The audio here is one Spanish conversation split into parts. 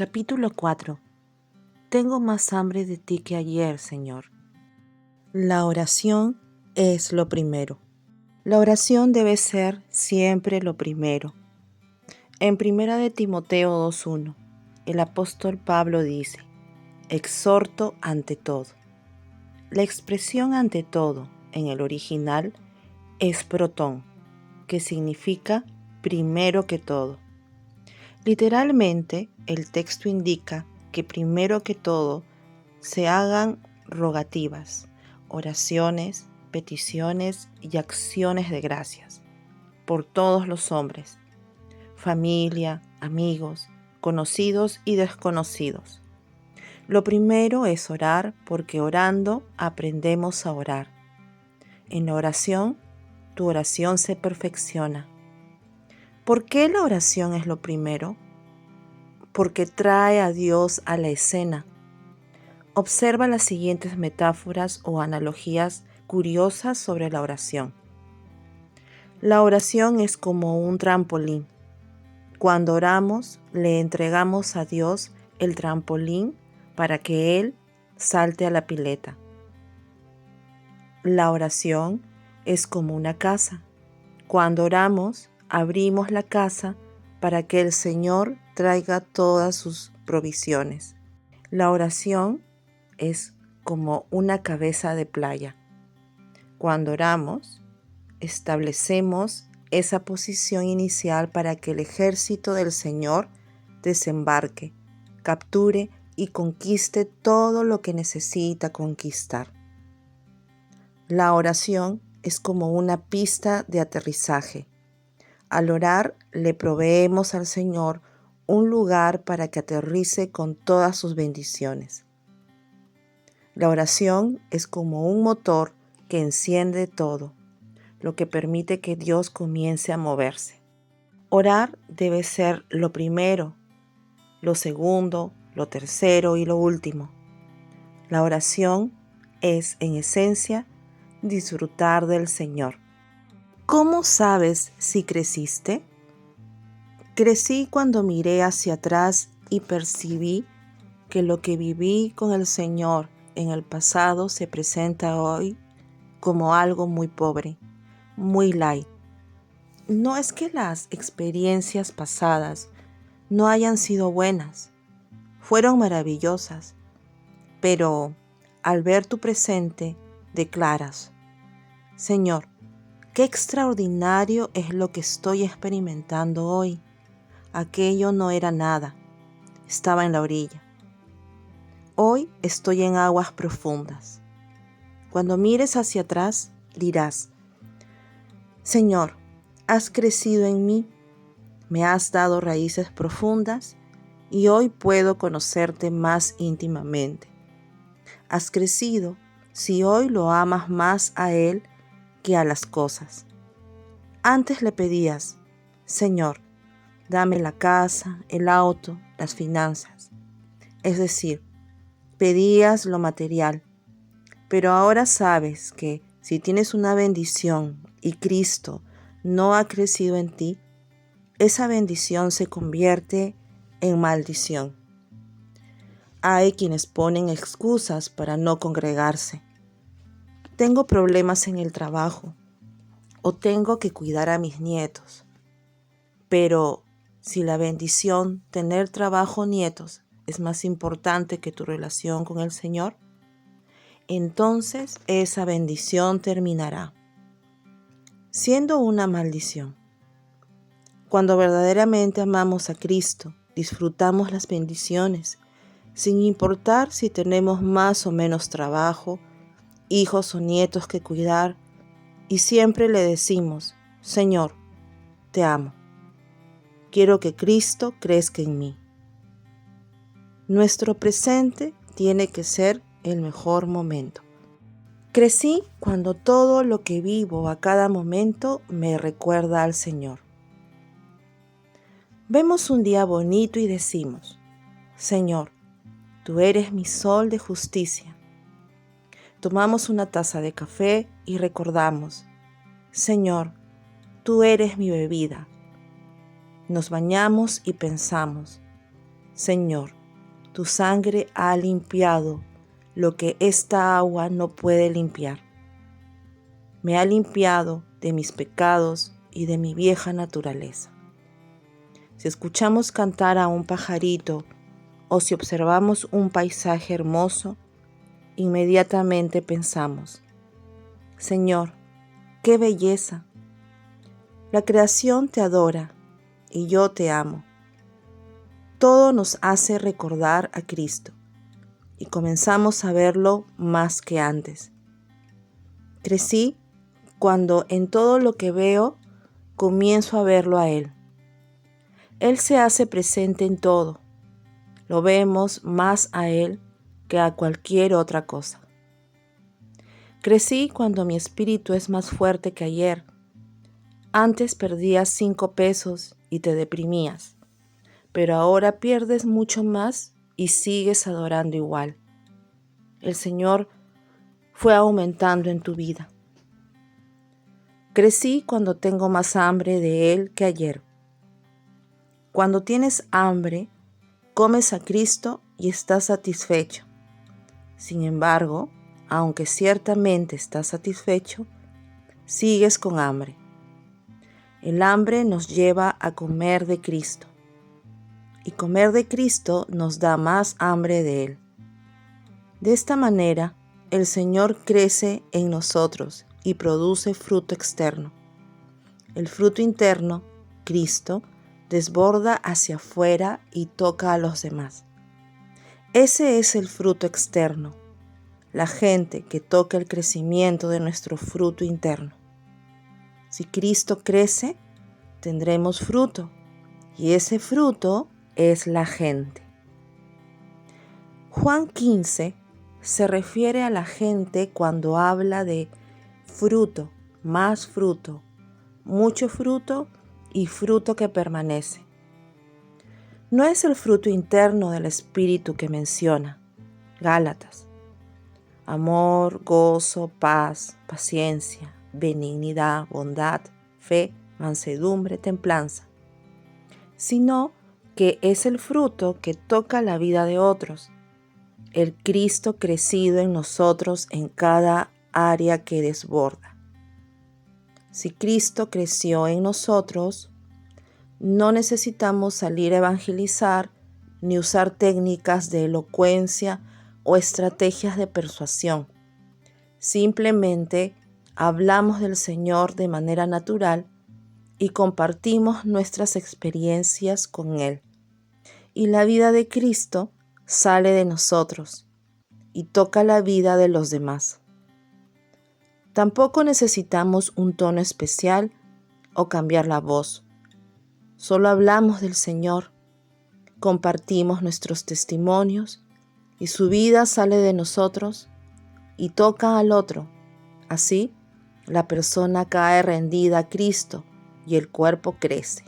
Capítulo 4. Tengo más hambre de ti que ayer, Señor. La oración es lo primero. La oración debe ser siempre lo primero. En 1 de Timoteo 2:1, el apóstol Pablo dice: exhorto ante todo. La expresión ante todo en el original es protón, que significa primero que todo. Literalmente, el texto indica que primero que todo se hagan rogativas, oraciones, peticiones y acciones de gracias por todos los hombres, familia, amigos, conocidos y desconocidos. Lo primero es orar porque orando aprendemos a orar. En la oración, tu oración se perfecciona. ¿Por qué la oración es lo primero? Porque trae a Dios a la escena. Observa las siguientes metáforas o analogías curiosas sobre la oración. La oración es como un trampolín. Cuando oramos, le entregamos a Dios el trampolín para que Él salte a la pileta. La oración es como una casa. Cuando oramos, abrimos la casa para que el Señor traiga todas sus provisiones. La oración es como una cabeza de playa. Cuando oramos, establecemos esa posición inicial para que el ejército del Señor desembarque, capture y conquiste todo lo que necesita conquistar. La oración es como una pista de aterrizaje. Al orar, le proveemos al Señor un lugar para que aterrice con todas sus bendiciones. La oración es como un motor que enciende todo, lo que permite que Dios comience a moverse. Orar debe ser lo primero, lo segundo, lo tercero y lo último. La oración es, en esencia, disfrutar del Señor. ¿Cómo sabes si creciste? Crecí cuando miré hacia atrás y percibí que lo que viví con el Señor en el pasado se presenta hoy como algo muy pobre, muy light. No es que las experiencias pasadas no hayan sido buenas, fueron maravillosas, pero al ver tu presente declaras: Señor, qué extraordinario es lo que estoy experimentando hoy. Aquello no era nada, estaba en la orilla. Hoy estoy en aguas profundas. Cuando mires hacia atrás, dirás: Señor, has crecido en mí, me has dado raíces profundas y hoy puedo conocerte más íntimamente. Has crecido si hoy lo amas más a Él que a las cosas. Antes le pedías: Señor, dame la casa, el auto, las finanzas. Es decir, pedías lo material. Pero ahora sabes que si tienes una bendición y Cristo no ha crecido en ti, esa bendición se convierte en maldición. Hay quienes ponen excusas para no congregarse. Tengo problemas en el trabajo o tengo que cuidar a mis nietos. Pero si la bendición, tener trabajo o nietos, es más importante que tu relación con el Señor, entonces esa bendición terminará siendo una maldición. Cuando verdaderamente amamos a Cristo, disfrutamos las bendiciones, sin importar si tenemos más o menos trabajo, hijos o nietos que cuidar, y siempre le decimos: Señor, te amo. Quiero que Cristo crezca en mí. Nuestro presente tiene que ser el mejor momento. Crecí cuando todo lo que vivo a cada momento me recuerda al Señor. Vemos un día bonito y decimos: Señor, tú eres mi sol de justicia. Tomamos una taza de café y recordamos: Señor, tú eres mi bebida. Nos bañamos y pensamos: Señor, tu sangre ha limpiado lo que esta agua no puede limpiar. Me ha limpiado de mis pecados y de mi vieja naturaleza. Si escuchamos cantar a un pajarito o si observamos un paisaje hermoso, inmediatamente pensamos: Señor, ¡qué belleza! La creación te adora y yo te amo. Todo nos hace recordar a Cristo y comenzamos a verlo más que antes. Crecí cuando en todo lo que veo comienzo a verlo a Él. Él se hace presente en todo. Lo vemos más a Él que a cualquier otra cosa. Crecí cuando mi espíritu es más fuerte que ayer. Antes perdías 5 pesos y te deprimías, pero ahora pierdes mucho más y sigues adorando igual. El Señor fue aumentando en tu vida. Crecí cuando tengo más hambre de Él que ayer. Cuando tienes hambre, comes a Cristo y estás satisfecho. Sin embargo, aunque ciertamente estás satisfecho, sigues con hambre. El hambre nos lleva a comer de Cristo, y comer de Cristo nos da más hambre de Él. De esta manera, el Señor crece en nosotros y produce fruto externo. El fruto interno, Cristo, desborda hacia afuera y toca a los demás. Ese es el fruto externo, la gente que toca el crecimiento de nuestro fruto interno. Si Cristo crece, tendremos fruto, y ese fruto es la gente. Juan 15 se refiere a la gente cuando habla de fruto, más fruto, mucho fruto y fruto que permanece. No es el fruto interno del Espíritu que menciona, Gálatas: amor, gozo, paz, paciencia, benignidad, bondad, fe, mansedumbre, templanza, sino que es el fruto que toca la vida de otros, el Cristo crecido en nosotros en cada área que desborda. Si Cristo creció en nosotros, no necesitamos salir a evangelizar ni usar técnicas de elocuencia o estrategias de persuasión. Simplemente hablamos del Señor de manera natural y compartimos nuestras experiencias con Él. Y la vida de Cristo sale de nosotros y toca la vida de los demás. Tampoco necesitamos un tono especial o cambiar la voz. Solo hablamos del Señor, compartimos nuestros testimonios y su vida sale de nosotros y toca al otro. Así, la persona cae rendida a Cristo y el cuerpo crece.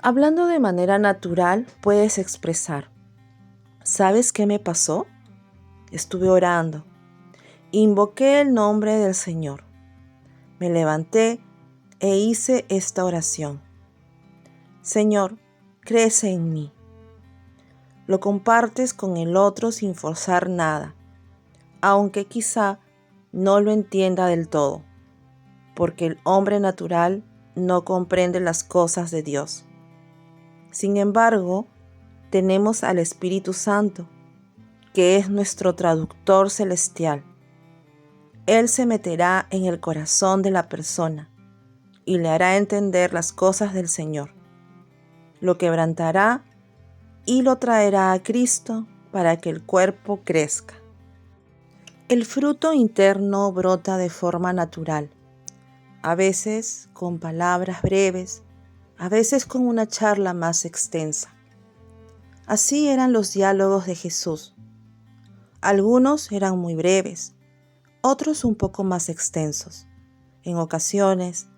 Hablando de manera natural, puedes expresar: ¿sabes qué me pasó? Estuve orando. Invoqué el nombre del Señor. Me levanté e hice esta oración: Señor, crece en mí. Lo compartes con el otro sin forzar nada, aunque quizá no lo entienda del todo, porque el hombre natural no comprende las cosas de Dios. Sin embargo, tenemos al Espíritu Santo, que es nuestro traductor celestial. Él se meterá en el corazón de la persona y le hará entender las cosas del Señor. Lo quebrantará y lo traerá a Cristo para que el cuerpo crezca. El fruto interno brota de forma natural, a veces con palabras breves, a veces con una charla más extensa. Así eran los diálogos de Jesús. Algunos eran muy breves, otros un poco más extensos. En ocasiones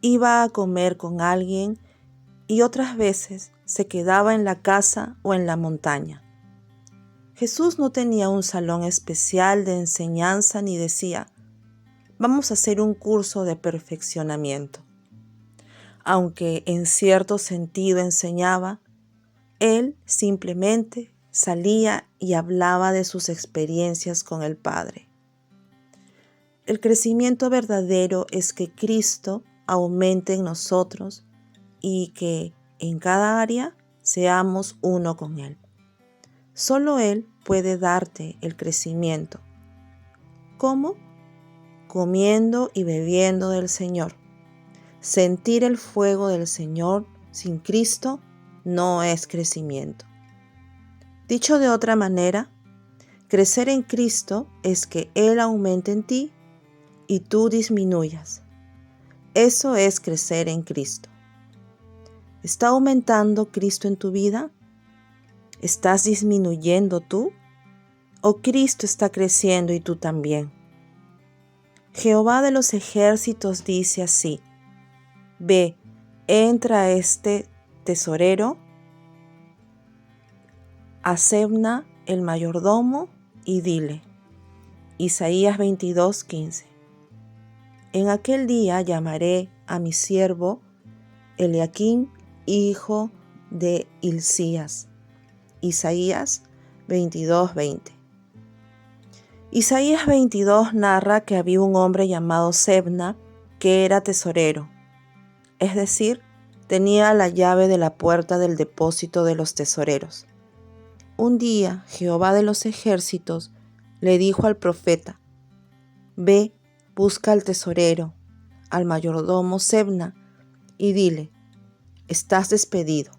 iba a comer con alguien y otras veces se quedaba en la casa o en la montaña. Jesús no tenía un salón especial de enseñanza ni decía: vamos a hacer un curso de perfeccionamiento. Aunque en cierto sentido enseñaba, Él simplemente salía y hablaba de sus experiencias con el Padre. El crecimiento verdadero es que Cristo aumente en nosotros y que en cada área seamos uno con Él. Solo Él puede darte el crecimiento. ¿Cómo? Comiendo y bebiendo del Señor. Sentir el fuego del Señor sin Cristo no es crecimiento. Dicho de otra manera, crecer en Cristo es que Él aumente en ti y tú disminuyas. Eso es crecer en Cristo. ¿Está aumentando Cristo en tu vida? ¿Estás disminuyendo tú? ¿O Cristo está creciendo y tú también? Jehová de los ejércitos dice así: Ve, entra a este tesorero, a Sebna el mayordomo, y dile. Isaías 22:15. En aquel día llamaré a mi siervo Eliaquim, hijo de Hilcías. Isaías 22:20. Isaías 22 narra que había un hombre llamado Sebna que era tesorero, es decir, tenía la llave de la puerta del depósito de los tesoreros. Un día Jehová de los ejércitos le dijo al profeta: Ve, busca al tesorero, al mayordomo Sebna, y dile: estás despedido.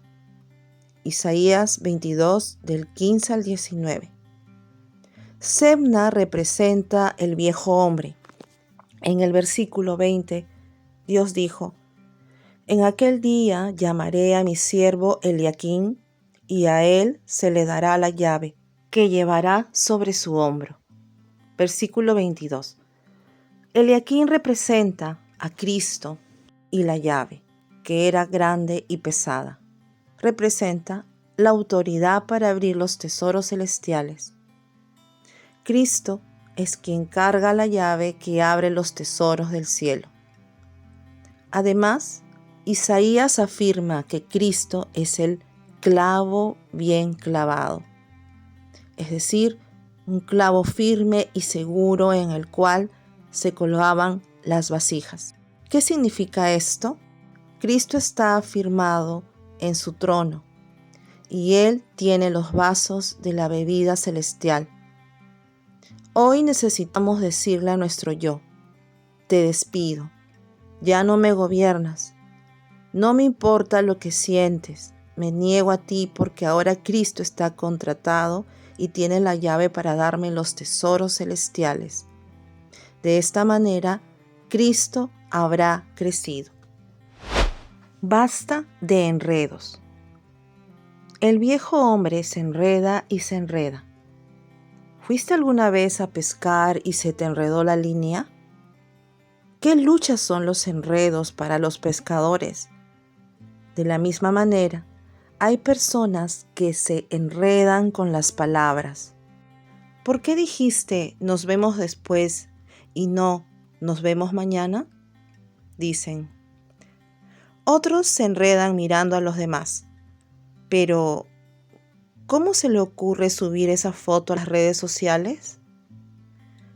Isaías 22 del 15 al 19. Sebna representa el viejo hombre. En el versículo 20, Dios dijo: En aquel día llamaré a mi siervo Eliaquim, y a él se le dará la llave, que llevará sobre su hombro. Versículo 22. Eliaquim representa a Cristo y la llave, que era grande y pesada. Representa la autoridad para abrir los tesoros celestiales. Cristo es quien carga la llave que abre los tesoros del cielo. Además, Isaías afirma que Cristo es el clavo bien clavado, es decir, un clavo firme y seguro en el cual se colgaban las vasijas. ¿Qué significa esto? Cristo está afirmado en su trono y Él tiene los vasos de la bebida celestial. Hoy necesitamos decirle a nuestro yo: te despido, ya no me gobiernas, no me importa lo que sientes, me niego a ti porque ahora Cristo está contratado y tiene la llave para darme los tesoros celestiales. De esta manera, Cristo habrá crecido. Basta de enredos. El viejo hombre se enreda y se enreda. ¿Fuiste alguna vez a pescar y se te enredó la línea? ¿Qué luchas son los enredos para los pescadores? De la misma manera, hay personas que se enredan con las palabras. ¿Por qué dijiste nos vemos después y no nos vemos mañana? Dicen. Otros se enredan mirando a los demás. Pero, ¿cómo se le ocurre subir esa foto a las redes sociales?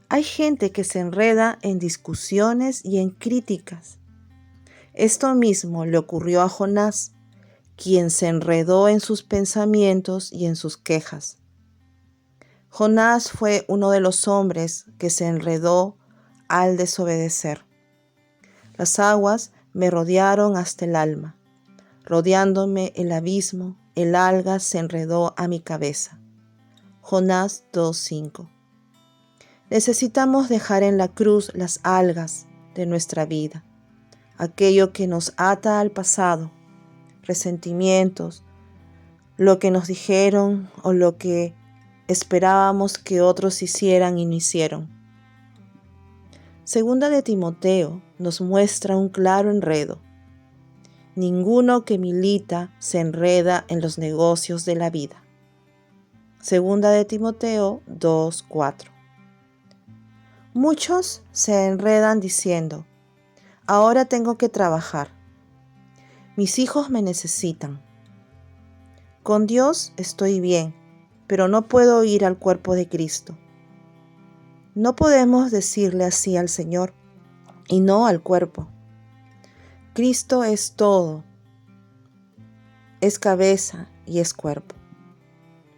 Hay gente que se enreda en discusiones y en críticas. Esto mismo le ocurrió a Jonás, quien se enredó en sus pensamientos y en sus quejas. Jonás fue uno de los hombres que se enredó al desobedecer. Las aguas me rodearon hasta el alma. Rodeándome el abismo, el alga se enredó a mi cabeza. Jonás 2:5. Necesitamos dejar en la cruz las algas de nuestra vida, aquello que nos ata al pasado, resentimientos, lo que nos dijeron o lo que esperábamos que otros hicieran y no hicieron. Segunda de Timoteo nos muestra un claro enredo. Ninguno que milita se enreda en los negocios de la vida. Segunda de Timoteo 2:4. Muchos se enredan diciendo: ahora tengo que trabajar. Mis hijos me necesitan. Con Dios estoy bien, pero no puedo ir al cuerpo de Cristo. No podemos decirle así al Señor y no al cuerpo. Cristo es todo, es cabeza y es cuerpo.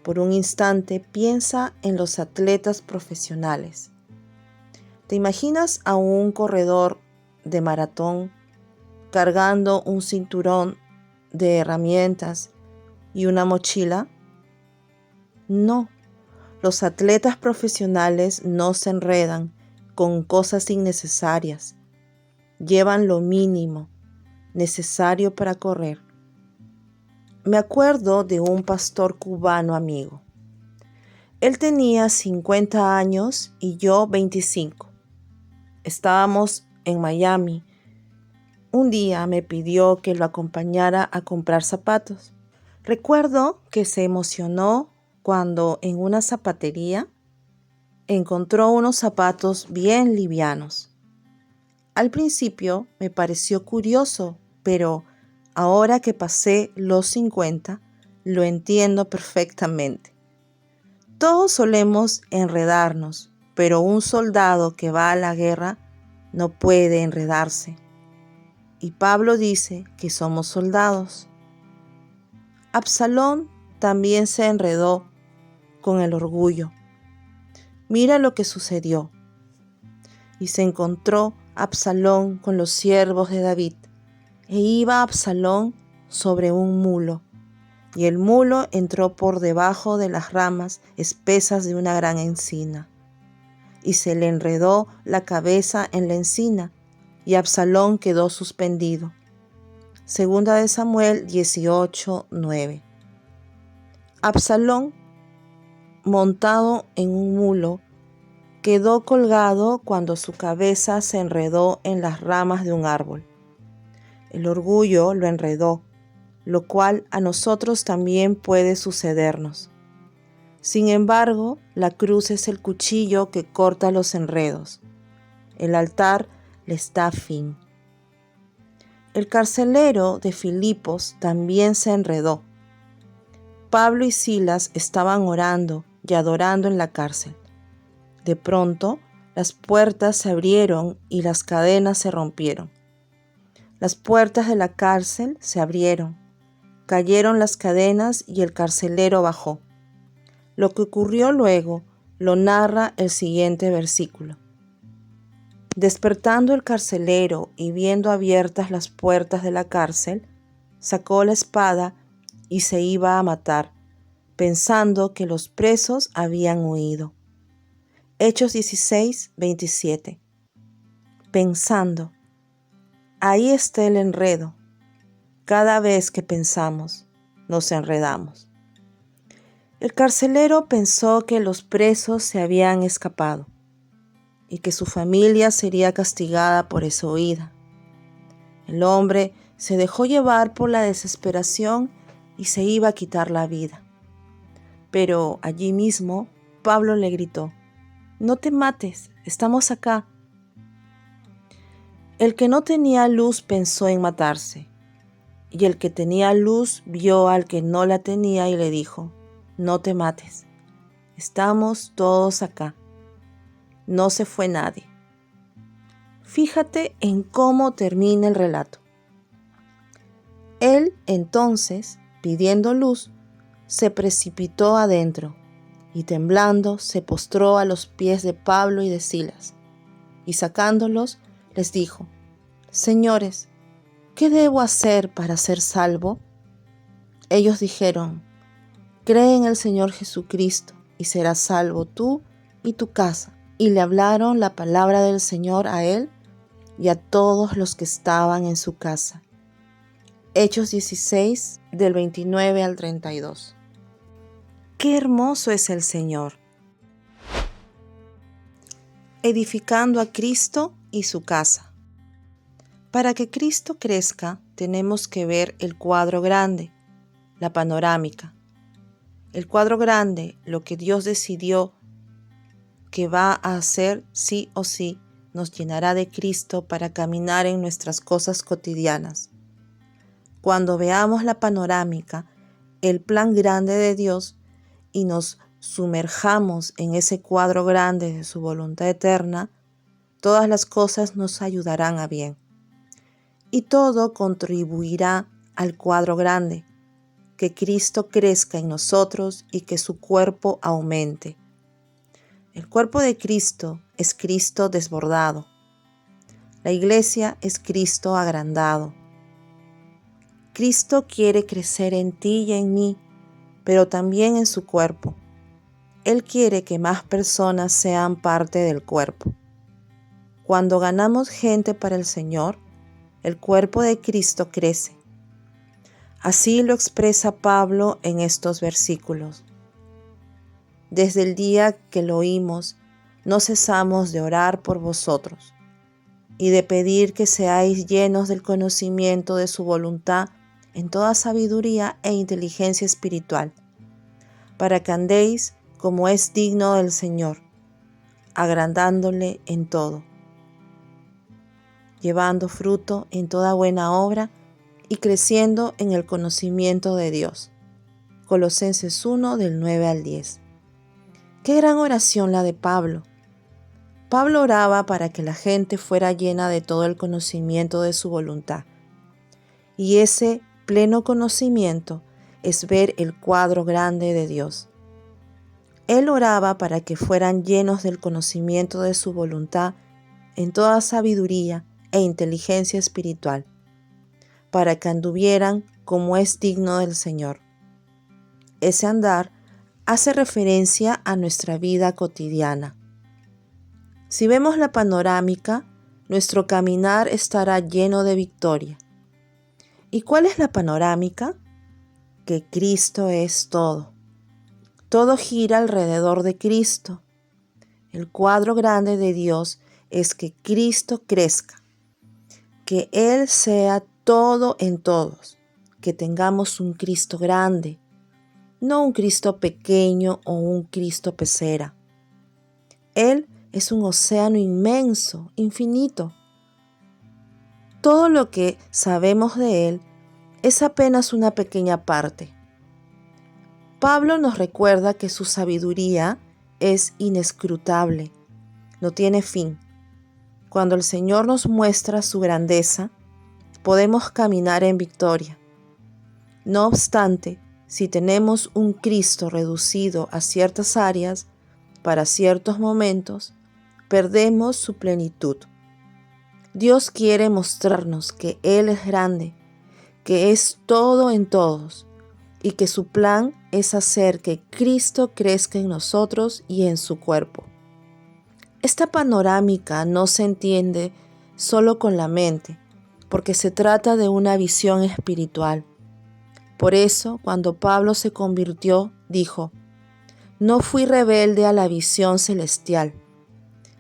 Por un instante piensa en los atletas profesionales. ¿Te imaginas a un corredor de maratón cargando un cinturón de herramientas y una mochila? No, los atletas profesionales no se enredan con cosas innecesarias. Llevan lo mínimo necesario para correr. Me acuerdo de un pastor cubano amigo. Él tenía 50 años y yo 25. Estábamos en Miami. Un día me pidió que lo acompañara a comprar zapatos. Recuerdo que se emocionó cuando en una zapatería encontró unos zapatos bien livianos. Al principio me pareció curioso, pero ahora que pasé los 50, lo entiendo perfectamente. Todos solemos enredarnos, pero un soldado que va a la guerra no puede enredarse. Y Pablo dice que somos soldados. Absalón también se enredó con el orgullo. Mira lo que sucedió. Y se encontró Absalón con los siervos de David, e iba Absalón sobre un mulo, y el mulo entró por debajo de las ramas espesas de una gran encina, y se le enredó la cabeza en la encina, y Absalón quedó suspendido. Segunda de Samuel 18:9. Absalón, montado en un mulo, quedó colgado cuando su cabeza se enredó en las ramas de un árbol. El orgullo lo enredó, lo cual a nosotros también puede sucedernos. Sin embargo, la cruz es el cuchillo que corta los enredos. El altar les da fin. El carcelero de Filipos también se enredó. Pablo y Silas estaban orando y adorando en la cárcel. De pronto, las puertas se abrieron y las cadenas se rompieron. Las puertas de la cárcel se abrieron, cayeron las cadenas y el carcelero bajó. Lo que ocurrió luego lo narra el siguiente versículo. Despertando el carcelero y viendo abiertas las puertas de la cárcel, sacó la espada y se iba a matar, pensando que los presos habían huido. Hechos 16:27. Pensando. Ahí está el enredo. Cada vez que pensamos, nos enredamos. El carcelero pensó que los presos se habían escapado y que su familia sería castigada por esa huida. El hombre se dejó llevar por la desesperación y se iba a quitar la vida. Pero allí mismo Pablo le gritó: «No te mates, estamos acá». El que no tenía luz pensó en matarse, y el que tenía luz vio al que no la tenía y le dijo: «No te mates, estamos todos acá, no se fue nadie». Fíjate en cómo termina el relato. Él entonces, pidiendo luz, se precipitó adentro y temblando se postró a los pies de Pablo y de Silas, y sacándolos les dijo: «Señores, ¿qué debo hacer para ser salvo?». Ellos dijeron: «Cree en el Señor Jesucristo y serás salvo tú y tu casa». Y le hablaron la palabra del Señor a él y a todos los que estaban en su casa. Hechos 16, del 29 al 32. Qué hermoso es el Señor, edificando a Cristo y su casa. Para que Cristo crezca, tenemos que ver el cuadro grande, la panorámica. El cuadro grande, lo que Dios decidió que va a hacer sí o sí, nos llenará de Cristo para caminar en nuestras cosas cotidianas. Cuando veamos la panorámica, el plan grande de Dios y nos sumerjamos en ese cuadro grande de su voluntad eterna, todas las cosas nos ayudarán a bien. Y todo contribuirá al cuadro grande, que Cristo crezca en nosotros y que su cuerpo aumente. El cuerpo de Cristo es Cristo desbordado. La iglesia es Cristo agrandado. Cristo quiere crecer en ti y en mí, pero también en su cuerpo. Él quiere que más personas sean parte del cuerpo. Cuando ganamos gente para el Señor, el cuerpo de Cristo crece. Así lo expresa Pablo en estos versículos. Desde el día que lo oímos, no cesamos de orar por vosotros y de pedir que seáis llenos del conocimiento de su voluntad en toda sabiduría e inteligencia espiritual, para que andéis como es digno del Señor, agrandándole en todo, llevando fruto en toda buena obra y creciendo en el conocimiento de Dios. Colosenses 1, del 9 al 10. Qué gran oración la de Pablo. Pablo oraba para que la gente fuera llena de todo el conocimiento de su voluntad. Y ese pleno conocimiento es ver el cuadro grande de Dios. Él oraba para que fueran llenos del conocimiento de su voluntad en toda sabiduría e inteligencia espiritual, para que anduvieran como es digno del Señor. Ese andar hace referencia a nuestra vida cotidiana. Si vemos la panorámica, nuestro caminar estará lleno de victoria. ¿Y cuál es la panorámica? Que Cristo es todo. Todo gira alrededor de Cristo. El cuadro grande de Dios es que Cristo crezca, que Él sea todo en todos, que tengamos un Cristo grande, no un Cristo pequeño o un Cristo pecera. Él es un océano inmenso, infinito. Todo lo que sabemos de Él es apenas una pequeña parte. Pablo nos recuerda que su sabiduría es inescrutable, no tiene fin. Cuando el Señor nos muestra su grandeza, podemos caminar en victoria. No obstante, si tenemos un Cristo reducido a ciertas áreas, para ciertos momentos, perdemos su plenitud. Dios quiere mostrarnos que Él es grande, que es todo en todos, y que su plan es hacer que Cristo crezca en nosotros y en su cuerpo. Esta panorámica no se entiende solo con la mente, porque se trata de una visión espiritual. Por eso, cuando Pablo se convirtió, dijo: no fui rebelde a la visión celestial.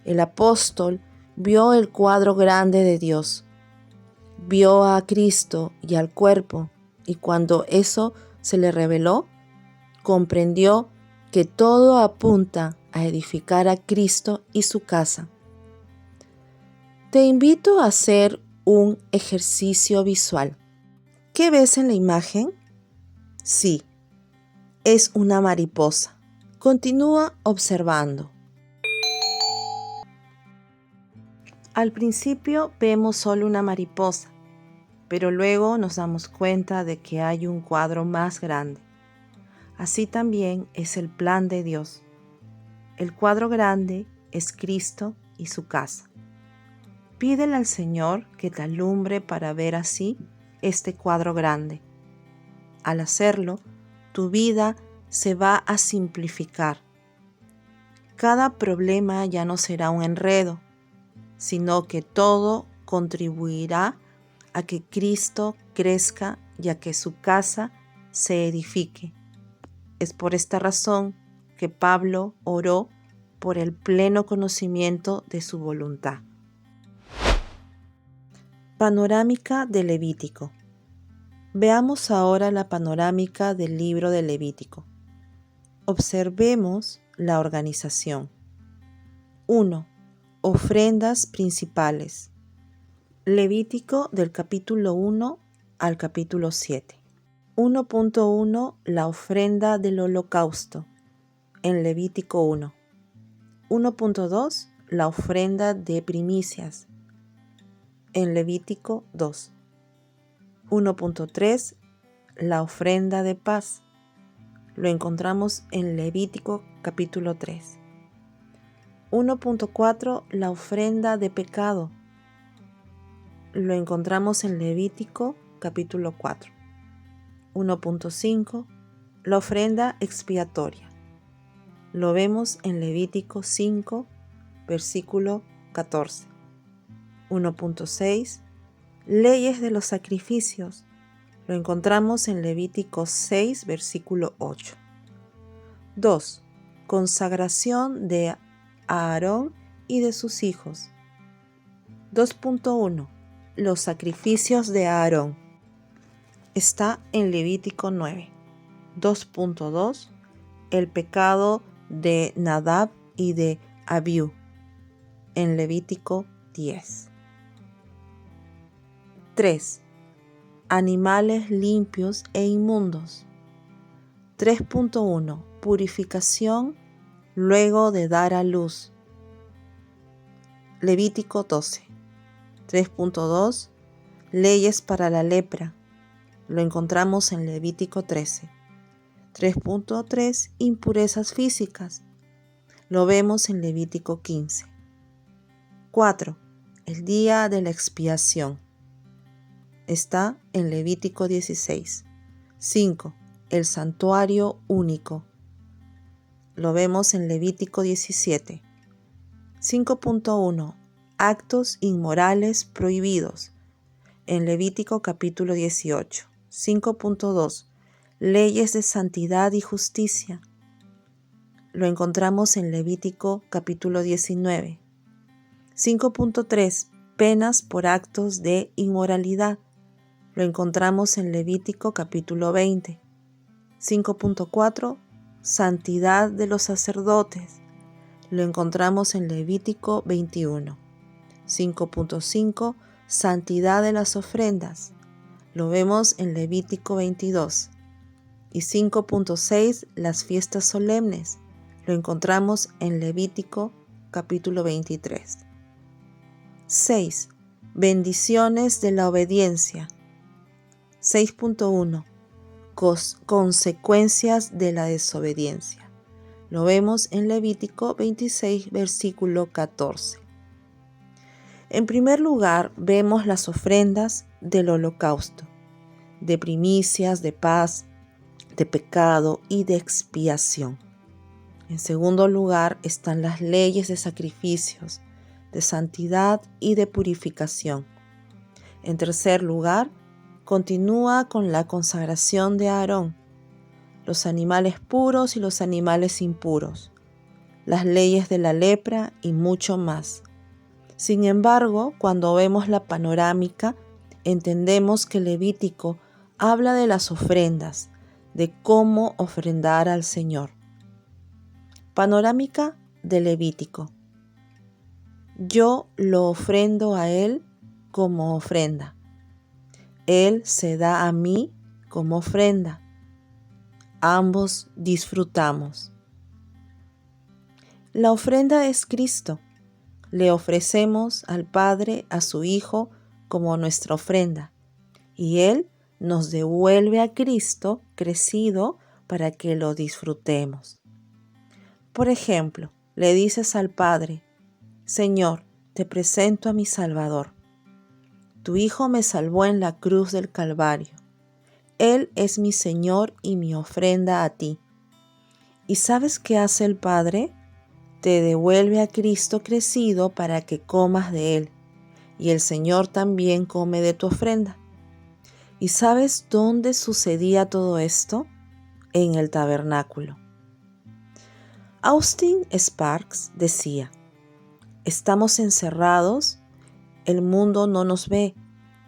El apóstol vio el cuadro grande de Dios, vio a Cristo y al cuerpo, y cuando eso se le reveló, comprendió que todo apunta a edificar a Cristo y su casa. Te invito a hacer un ejercicio visual. ¿Qué ves en la imagen? Sí, es una mariposa. Continúa observando. Al principio vemos solo una mariposa, pero luego nos damos cuenta de que hay un cuadro más grande. Así también es el plan de Dios. El cuadro grande es Cristo y su casa. Pídele al Señor que te alumbre para ver así este cuadro grande. Al hacerlo, tu vida se va a simplificar. Cada problema ya no será un enredo, sino que todo contribuirá a que Cristo crezca y a que su casa se edifique. Es por esta razón que Pablo oró por el pleno conocimiento de su voluntad. Panorámica de Levítico. Veamos ahora la panorámica del libro de Levítico. Observemos la organización. 1. Ofrendas principales. Levítico del capítulo 1 al capítulo 7. 1.1 La ofrenda del holocausto en Levítico 1. 1.2 La ofrenda de primicias en Levítico 2. 1.3 La ofrenda de paz. Lo encontramos en Levítico capítulo 3. 1.4 La ofrenda de pecado. Lo encontramos en Levítico capítulo 4. 1.5 La ofrenda expiatoria. Lo vemos en Levítico 5, versículo 14. 1.6 Leyes de los sacrificios. Lo encontramos en Levítico 6, versículo 8. 2. Consagración de Aarón y de sus hijos. 2.1 Los sacrificios de Aarón. Está en Levítico 9. 2.2 El pecado de Nadab y de Abiú en Levítico 10. 3. Animales limpios e inmundos. 3.1 Purificación luego de dar a luz. Levítico 12. 3.2 Leyes para la lepra. Lo encontramos en Levítico 13. 3.3 Impurezas físicas. Lo vemos en Levítico 15. 4. El día de la expiación. Está en Levítico 16. 5. El santuario único. Lo vemos en Levítico 17. 5.1 Actos inmorales prohibidos. En Levítico capítulo 18. 5.2 Leyes de santidad y justicia. Lo encontramos en Levítico capítulo 19. 5.3 Penas por actos de inmoralidad. Lo encontramos en Levítico capítulo 20. 5.4 Santidad de los sacerdotes. Lo encontramos en Levítico 21. 5.5 Santidad de las ofrendas. Lo vemos en Levítico 22. Y 5.6 Las fiestas solemnes. Lo encontramos en Levítico capítulo 23. 6. Bendiciones de la obediencia. 6.1 Consecuencias de la desobediencia. Lo vemos en Levítico 26, versículo 14. En primer lugar, vemos las ofrendas del holocausto, de primicias, de paz, de pecado y de expiación. En segundo lugar, están las leyes de sacrificios, de santidad y de purificación. En tercer lugar, continúa con la consagración de Aarón, los animales puros y los animales impuros, las leyes de la lepra y mucho más. Sin embargo, cuando vemos la panorámica, entendemos que Levítico habla de las ofrendas, de cómo ofrendar al Señor. Panorámica de Levítico. Yo lo ofrendo a Él como ofrenda. Él se da a mí como ofrenda. Ambos disfrutamos. La ofrenda es Cristo. Le ofrecemos al Padre a su Hijo como nuestra ofrenda, y Él nos devuelve a Cristo crecido para que lo disfrutemos. Por ejemplo, le dices al Padre: Señor, te presento a mi Salvador. Tu Hijo me salvó en la cruz del Calvario. Él es mi Señor y mi ofrenda a ti. ¿Y sabes qué hace el Padre? Te devuelve a Cristo crecido para que comas de Él, y el Señor también come de tu ofrenda. ¿Y sabes dónde sucedía todo esto? En el tabernáculo. Austin Sparks decía: estamos encerrados, el mundo no nos ve,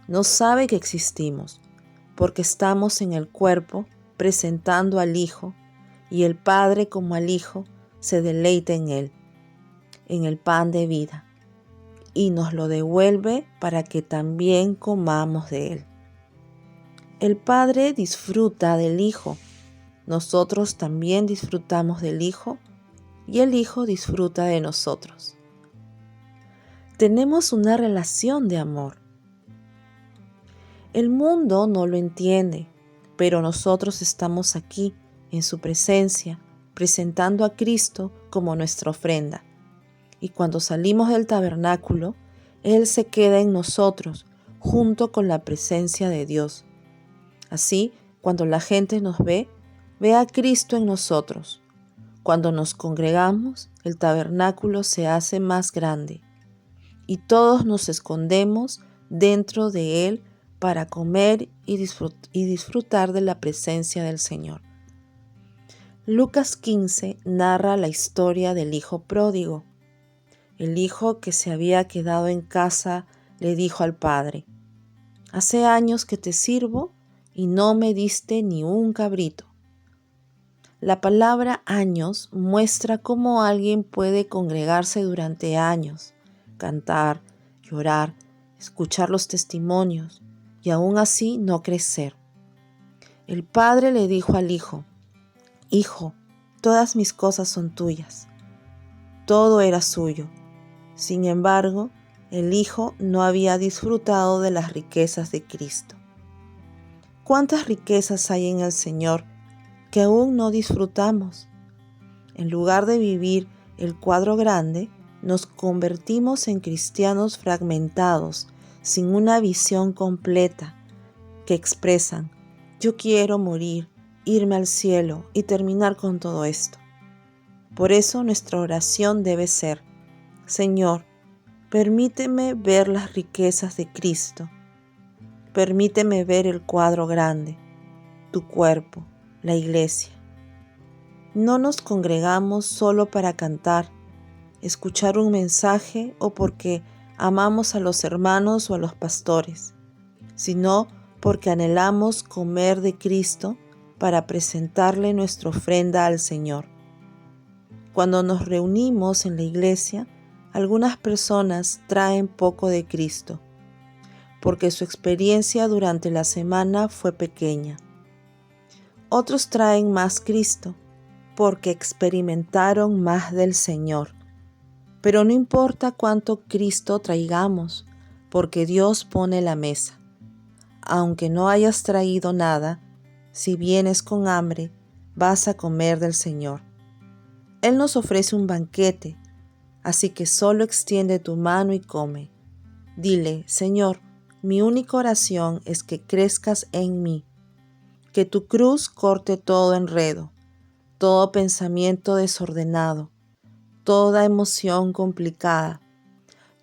no sabe que existimos, porque estamos en el cuerpo presentando al Hijo, y el Padre como al Hijo se deleita en Él, en el pan de vida, y nos lo devuelve para que también comamos de Él. El Padre disfruta del Hijo. Nosotros también disfrutamos del Hijo y el Hijo disfruta de nosotros. Tenemos una relación de amor. El mundo no lo entiende, pero nosotros estamos aquí en su presencia, presentando a Cristo como nuestra ofrenda. Y cuando salimos del tabernáculo, Él se queda en nosotros, junto con la presencia de Dios. Así, cuando la gente nos ve, ve a Cristo en nosotros. Cuando nos congregamos, el tabernáculo se hace más grande y todos nos escondemos dentro de él para comer y disfrutar de la presencia del Señor. Lucas 15 narra la historia del hijo pródigo. El hijo que se había quedado en casa le dijo al padre: «Hace años que te sirvo y no me diste ni un cabrito». La palabra años muestra cómo alguien puede congregarse durante años, cantar, llorar, escuchar los testimonios y aún así no crecer. El padre le dijo al hijo: «Hijo, todas mis cosas son tuyas». Todo era suyo. Sin embargo, el hijo no había disfrutado de las riquezas de Cristo. ¿Cuántas riquezas hay en el Señor que aún no disfrutamos? En lugar de vivir el cuadro grande, nos convertimos en cristianos fragmentados, sin una visión completa, que expresan: «Yo quiero morir, irme al cielo y terminar con todo esto». Por eso nuestra oración debe ser: «Señor, permíteme ver las riquezas de Cristo. Permíteme ver el cuadro grande, tu cuerpo, la iglesia». No nos congregamos solo para cantar, escuchar un mensaje o porque amamos a los hermanos o a los pastores, sino porque anhelamos comer de Cristo para presentarle nuestra ofrenda al Señor. Cuando nos reunimos en la iglesia, algunas personas traen poco de Cristo, porque su experiencia durante la semana fue pequeña. Otros traen más Cristo, porque experimentaron más del Señor. Pero no importa cuánto Cristo traigamos, porque Dios pone la mesa. Aunque no hayas traído nada, si vienes con hambre, vas a comer del Señor. Él nos ofrece un banquete, así que solo extiende tu mano y come. Dile: «Señor, mi única oración es que crezcas en mí, que tu cruz corte todo enredo, todo pensamiento desordenado, toda emoción complicada,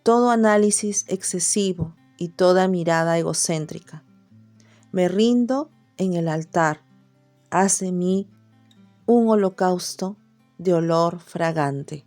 todo análisis excesivo y toda mirada egocéntrica. Me rindo en el altar. Haz de mí un holocausto de olor fragante».